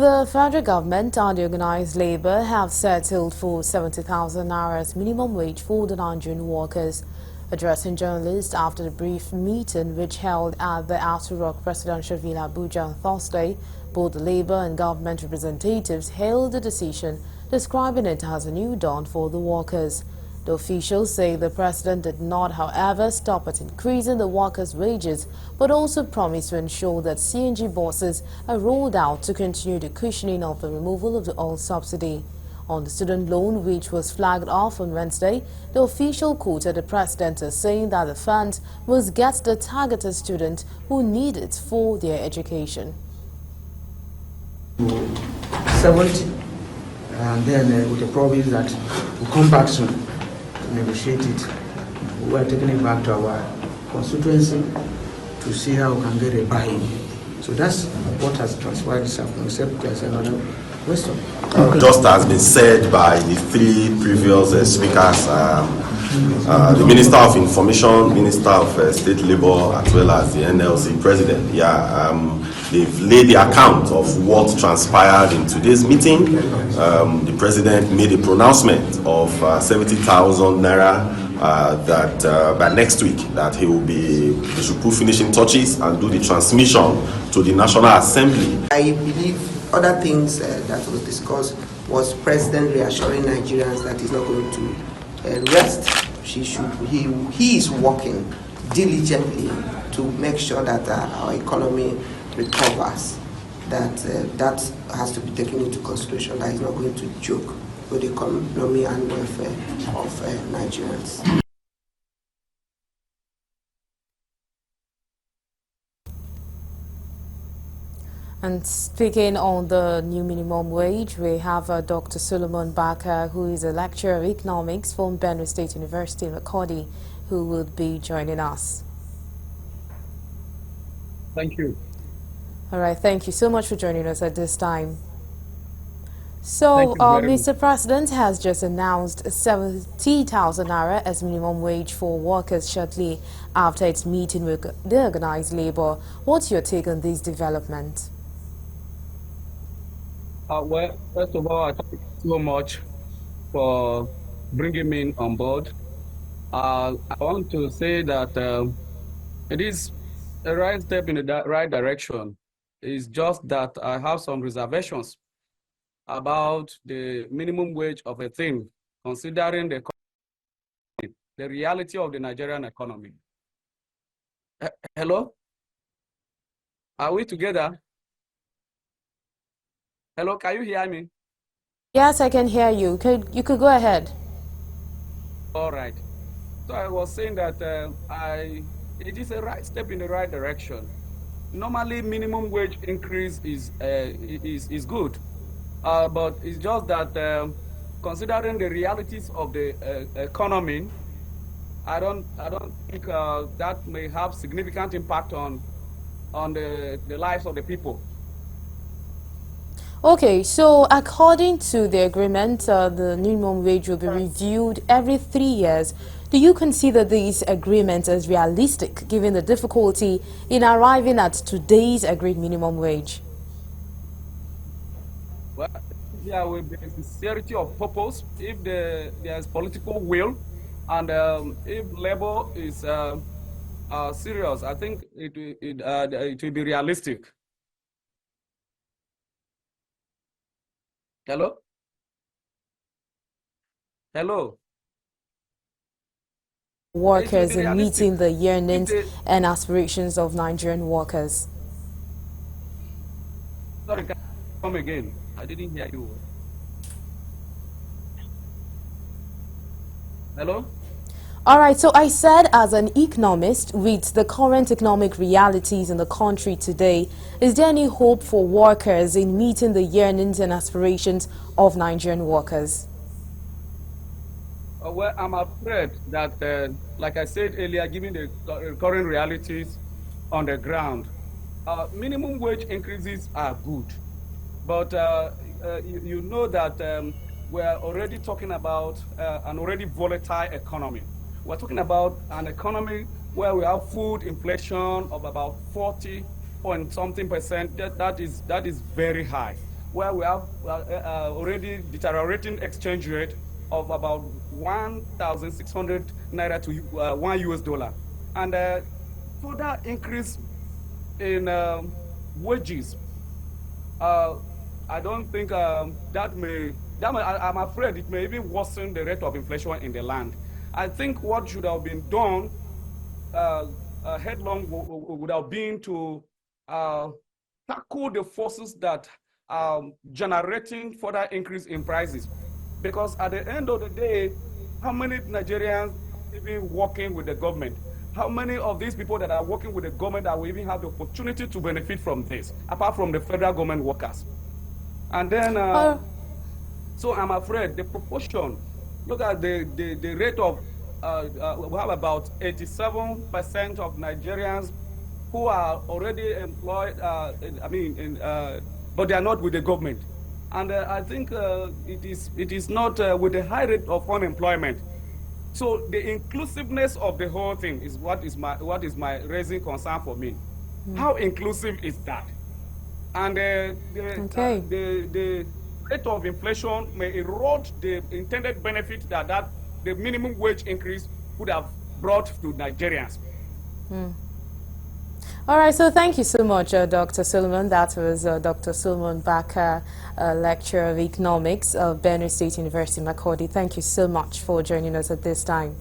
The federal government and organized labor have settled for 70,000 naira minimum wage for the Nigerian workers. Addressing journalists after the brief meeting which held at the Aso Rock Presidential Villa Abuja on Thursday, both the labor and government representatives hailed the decision, describing it as a new dawn for the workers. The officials say the president did not, however, stop at increasing the workers' wages, but also promised to ensure that CNG buses are rolled out to continue the cushioning of the removal of the oil subsidy. On the student loan, which was flagged off on Wednesday, the official quoted the president as saying that the funds must get the targeted students who need it for their education. 70, and then with the promise that we'll come back soon. Negotiate it. We are taking it back to our constituency to see how we can get a buy-in. So that's what has transpired this afternoon, except there's another question. Just as been said by the three previous speakers, the Minister of Information, Minister of State Labour, as well as the NLC President, they've laid the account of what transpired in today's meeting. The President made a pronouncement of 70,000 naira that by next week that he should put finishing touches and do the transmission to the National Assembly. I believe other things that was discussed was President reassuring Nigerians that he's not going to rest. He is working diligently to make sure that our economy recovers. That has to be taken into consideration. That he's not going to joke with the economy and welfare of Nigerians. And speaking on the new minimum wage, we have Dr. Solomon Baka, who is a lecturer of economics from Benue State University in Makurdi, who will be joining us. Thank you. All right, thank you so much for joining us at this time. So, Mr. President has just announced 70,000 naira as minimum wage for workers shortly after its meeting with the organized labor. What's your take on this development? Well, first of all, I thank you so much for bringing me on board. I want to say that it is a right step in the right direction. It's just that I have some reservations about the minimum wage of a thing, considering the reality of the Nigerian economy. Hello? Are we together? Hello, can you hear me? Yes, I can hear you. You could go ahead. All right. So I was saying that it is a right step in the right direction. Normally, minimum wage increase is good, but it's just that considering the realities of the economy, I don't think that may have significant impact on the lives of the people. Okay, so according to the agreement, the minimum wage will be reviewed every 3 years. Do you consider these agreements as realistic, given the difficulty in arriving at today's agreed minimum wage? Well, there will be sincerity of purpose if there's political will, and if labor is serious. I think it will be realistic. Hello? Hello? Workers in meeting the yearnings and aspirations of Nigerian workers. Sorry, can you come again? I didn't hear you. Hello? All right, so I said as an economist, with the current economic realities in the country today, is there any hope for workers in meeting the yearnings and aspirations of Nigerian workers? Well, I'm afraid that, like I said earlier, given the current realities on the ground, minimum wage increases are good. But you know that we're already talking about an already volatile economy. We're talking about an economy where we have food inflation of about 40 point something percent. That is very high. where we have already deteriorating exchange rate of about 1,600 naira to $1. And further increase in wages, I don't think I'm afraid it may even worsen the rate of inflation in the land. I think what should have been done headlong would have been to tackle the forces that are generating further increase in prices. Because at the end of the day, how many Nigerians even working with the government? How many of these people that are working with the government that will even have the opportunity to benefit from this, apart from the federal government workers? And then, so I'm afraid the proportion, look at the rate of, we have about 87% of Nigerians who are already employed, but they are not with the government. And I think it is not with the high rate of unemployment. So the inclusiveness of the whole thing is what is my raising concern for me. How inclusive is that? And the rate of inflation may erode the intended benefit that the minimum wage increase would have brought to Nigerians. All right, so thank you so much, Dr. Solomon. That was Dr. Solomon Baka, lecturer of economics of Benue State University, Makurdi. Thank you so much for joining us at this time.